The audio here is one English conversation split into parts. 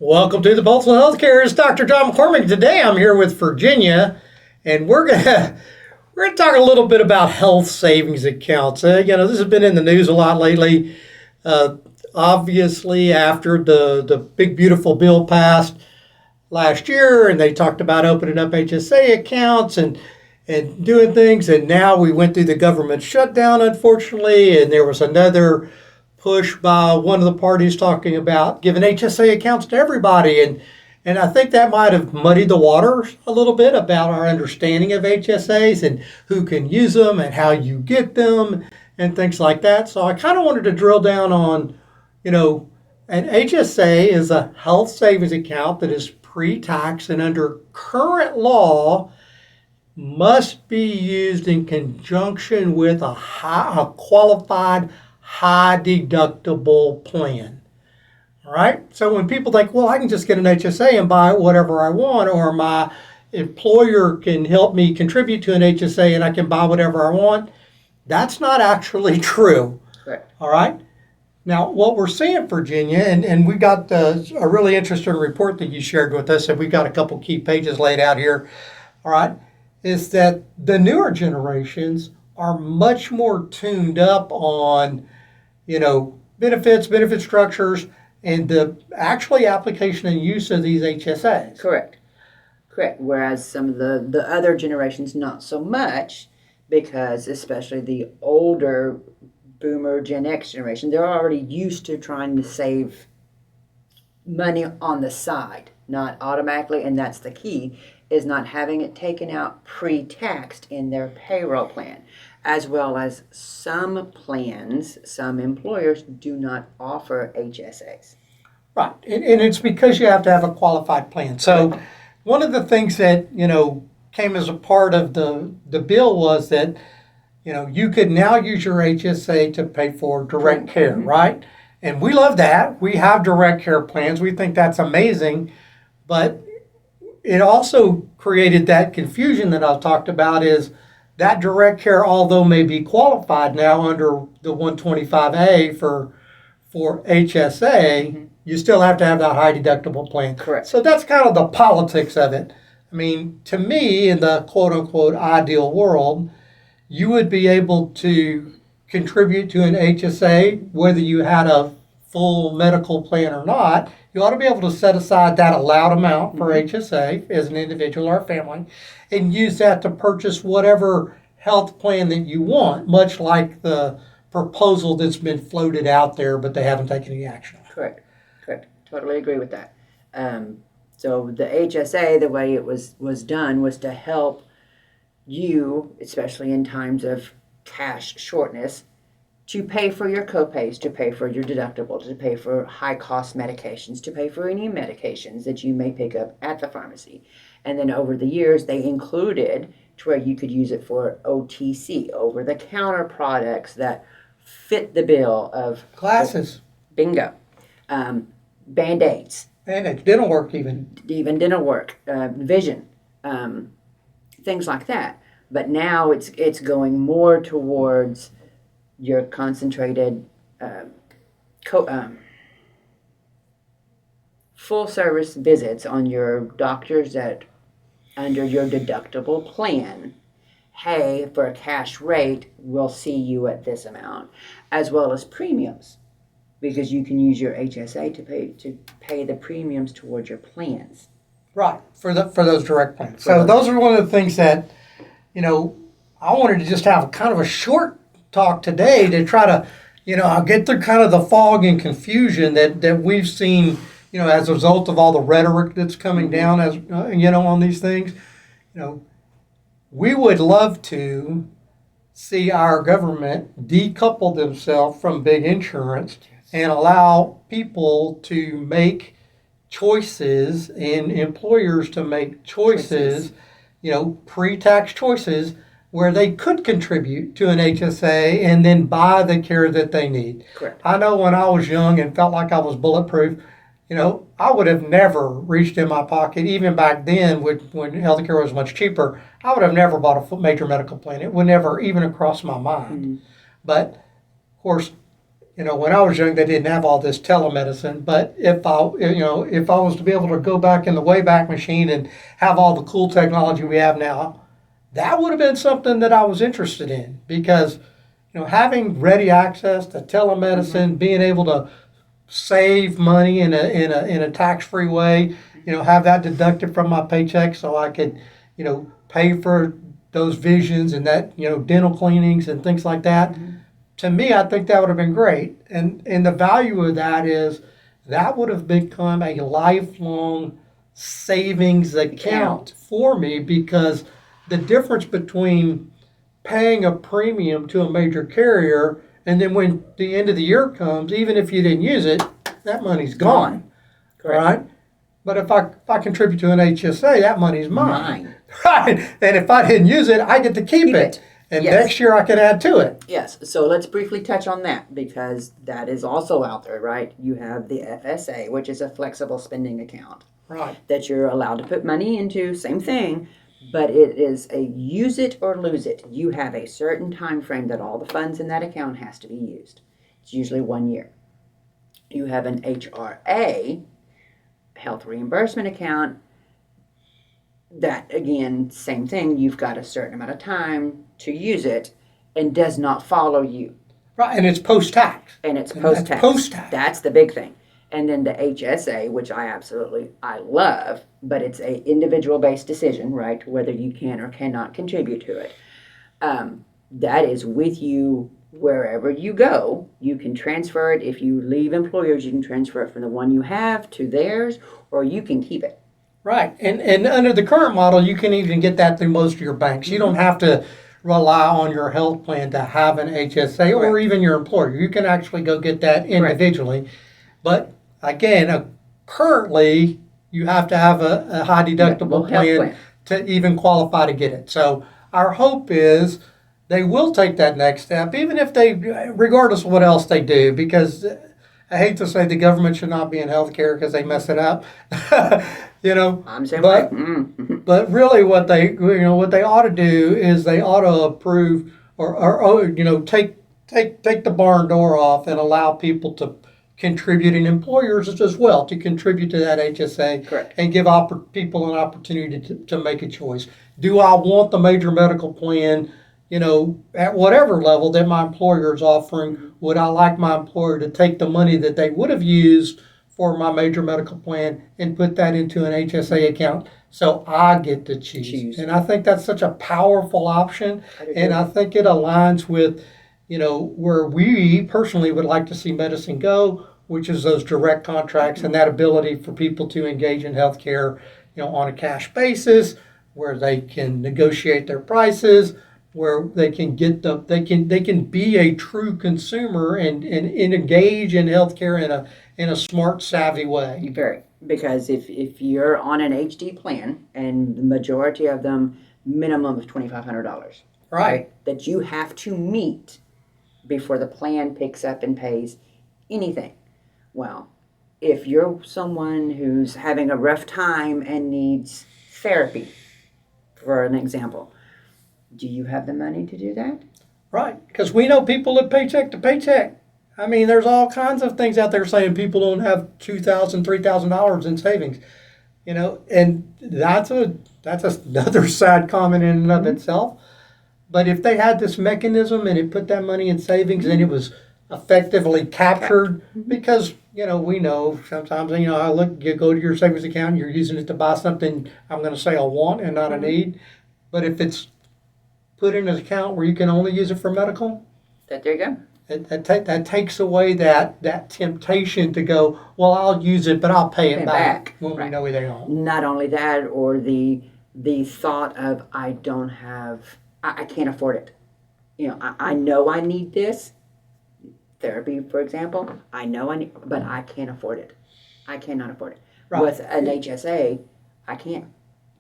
Welcome to the Pulse of Healthcare. It's Dr. John McCormick. Today I'm here with Virginia, and we're gonna talk a little bit about health savings accounts. This has been in the news a lot lately. Uh, Obviously, after the big beautiful bill passed last year, and they talked about opening up HSA accounts and doing things, and now we went through the government shutdown, unfortunately, and there was another push by one of the parties talking about giving HSA accounts to everybody. And I think that might have muddied the waters a little bit about our understanding of HSAs and who can use them and how you get them and things like that. So I kind of wanted to drill down on, an HSA is a health savings account that is pre-tax and under current law must be used in conjunction with a qualified high-deductible plan. All right? So when people think, well, I can just get an HSA and buy whatever I want, or my employer can help me contribute to an HSA and I can buy whatever I want, that's not actually true. Correct. All right? Now, what we're seeing, Virginia, and we got a really interesting report that you shared with us, and we've got a couple key pages laid out here, all right, is that the newer generations are much more tuned up on, benefit structures, and the actually application and use of these HSAs. Correct. Whereas some of the other generations, not so much, because especially the older boomer Gen X generation, they're already used to trying to save money on the side, not automatically, and that's the key, is not having it taken out pre-taxed in their payroll plan, as well as some plans, some employers do not offer HSAs. Right, and it's because you have to have a qualified plan. So one of the things that, came as a part of the bill was that, you could now use your HSA to pay for direct care, right? And we love that. We have direct care plans. We think that's amazing. But it also created that confusion that I talked about, is that direct care, although may be qualified now under the 125A for HSA, you still have to have that high deductible plan. Correct. So that's kind of the politics of it. I mean, to me, in the quote unquote ideal world, you would be able to contribute to an HSA whether you had a full medical plan or not. You ought to be able to set aside that allowed amount for HSA as an individual or a family and use that to purchase whatever health plan that you want, much like the proposal that's been floated out there, but they haven't taken any action on. Correct. Totally agree with that. So the HSA, the way it was done was to help you, especially in times of cash shortness, to pay for your copays, to pay for your deductible, to pay for high-cost medications, to pay for any medications that you may pick up at the pharmacy. And then over the years, they included to where you could use it for OTC, over-the-counter products that fit the bill of Glasses. Bingo. Band-Aids. Band-Aids, dental work even. Even dental work, vision, things like that. But now it's going more towards your concentrated full service visits on your doctors that under your deductible plan. Hey, for a cash rate, we'll see you at this amount, as well as premiums, because you can use your HSA to pay the premiums towards your plans. Right, for those direct plans. So those are one of the things that, I wanted to just have kind of a short talk today to try to, I'll get through kind of the fog and confusion that we've seen, as a result of all the rhetoric that's coming down as, on these things. We would love to see our government decouple themselves from big insurance and allow people to make choices and employers to make choices, pre-tax choices where they could contribute to an HSA and then buy the care that they need. Correct. I know when I was young and felt like I was bulletproof, I would have never reached in my pocket, even back then when healthcare was much cheaper, I would have never bought a major medical plan. It would never even cross my mind. But, of course, When I was young, they didn't have all this telemedicine. But if I was to be able to go back in the Wayback Machine and have all the cool technology we have now, that would have been something that I was interested in because, having ready access to telemedicine, being able to save money in a tax-free way, have that deducted from my paycheck so I could, pay for those visions and that, dental cleanings and things like that. To me, I think that would have been great. And the value of that is that would have become a lifelong savings account for me because the difference between paying a premium to a major carrier and then when the end of the year comes, even if you didn't use it, that money's gone. Correct. Right? But if I contribute to an HSA, that money's mine. Right. And if I didn't use it, I get to keep it. And Yes. next year I can add to it. Yes, so let's briefly touch on that because that is also out there, right? You have the FSA, which is a flexible spending account Right. that you're allowed to put money into, same thing, but it is a use it or lose it. You have a certain time frame that all the funds in that account has to be used. It's usually 1 year. You have an HRA, health reimbursement account, that again, same thing, you've got a certain amount of time to use it and does not follow you. Right. And it's post-tax. And it's And that's post-tax. post-tax. That's the big thing. And then the HSA, which I love, but it's a individual based decision, right? Whether you can or cannot contribute to it. That is with you wherever you go. You can transfer it. If you leave employers, you can transfer it from the one you have to theirs, or you can keep it. Right. And under the current model, you can even get that through most of your banks. You don't have to rely on your health plan to have an HSA or Correct. even your employer. You can actually go get that individually. But again, currently, you have to have a high deductible health plan to even qualify to get it. So our hope is they will take that next step, even if they, regardless of what else they do, because I hate to say the government should not be in healthcare because they mess it up. I'm saying But right. but really, what they ought to do is they ought to approve or take the barn door off and allow people to contribute and employers as well to contribute to that HSA. Correct. And give people an opportunity to make a choice. Do I want the major medical plan? At whatever level that my employer is offering, would I like my employer to take the money that they would have used for my major medical plan and put that into an HSA account so I get to choose. And I think that's such a powerful option. And I think it aligns with, where we personally would like to see medicine go, which is those direct contracts and that ability for people to engage in healthcare, on a cash basis, where they can negotiate their prices, where they can they can be a true consumer and engage in healthcare in a smart, savvy way. Very. Because if you're on an HD plan, and the majority of them, minimum of $2,500, Right. that you have to meet before the plan picks up and pays anything. Well, if you're someone who's having a rough time and needs therapy, for an example, do you have the money to do that? Right. Because we know people live paycheck to paycheck. I mean, there's all kinds of things out there saying people don't have $2,000, $3,000 in savings. And that's another sad comment in and of itself. But if they had this mechanism and it put that money in savings and it was effectively captured, because we know sometimes you go to your savings account, you're using it to buy something I'm going to say a want and not a need. But if it's put in an account where you can only use it for medical, There you go. that takes away that temptation to go, well, I'll use it, but I'll pay it back when we know they don't. Not only that, or the thought of I can't afford it. I know I need this therapy, for example. I know I need, but I can't afford it. I cannot afford it. Right. With an HSA, I can't.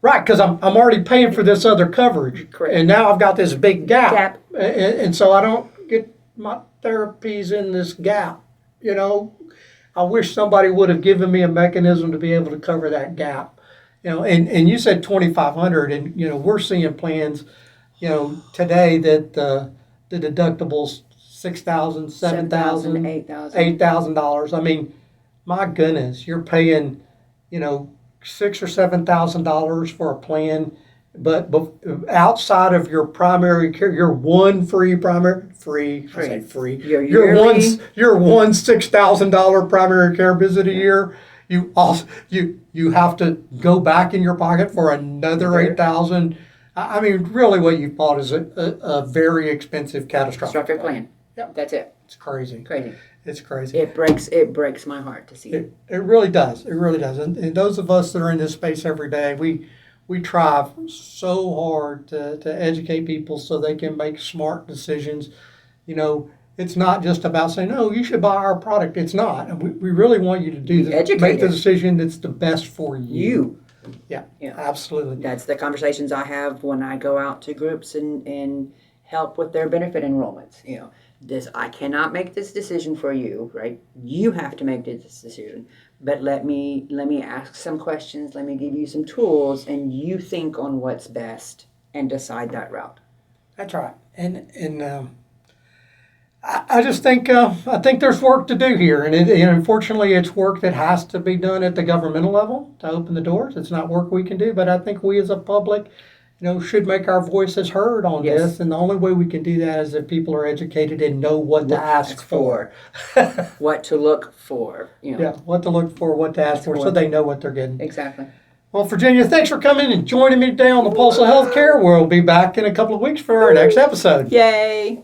Right, because I'm already paying for this other coverage. Correct. And now I've got this big gap. And so I don't get my therapies in this gap. I wish somebody would have given me a mechanism to be able to cover that gap. And you said 2,500, and we're seeing plans, today that the deductible's $6,000, $7,000, $8,000. $8,000. I mean, my goodness, you're paying, $6,000 or $7,000 for a plan, but outside of your primary care, your one free. I say free. Your one $6,000 primary care visit a year. You also you have to go back in your pocket for another $8,000. I mean, really, what you bought is a very expensive catastrophic plan. Yep. That's it. It's crazy. Crazy. It's crazy. It breaks my heart to see it. It really does. It really does. And those of us that are in this space every day, we try so hard to educate people so they can make smart decisions. It's not just about saying, no, you should buy our product. It's not. We really want you to make the decision that's the best for you. Yeah, absolutely. That's the conversations I have when I go out to groups and help with their benefit enrollments. I cannot make this decision for you, right? You have to make this decision. But let me ask some questions. Let me give you some tools, and you think on what's best and decide that route. That's right. And I just think there's work to do here, and unfortunately, it's work that has to be done at the governmental level to open the doors. It's not work we can do, but I think we as a public, should make our voices heard on this, and the only way we can do that is if people are educated and know what to ask for. What to look for. Yeah, what to look for, what to ask for, so they know what they're getting. Exactly. Well, Virginia, thanks for coming and joining me today on the Pulse of Healthcare. We'll be back in a couple of weeks for our next episode. Yay!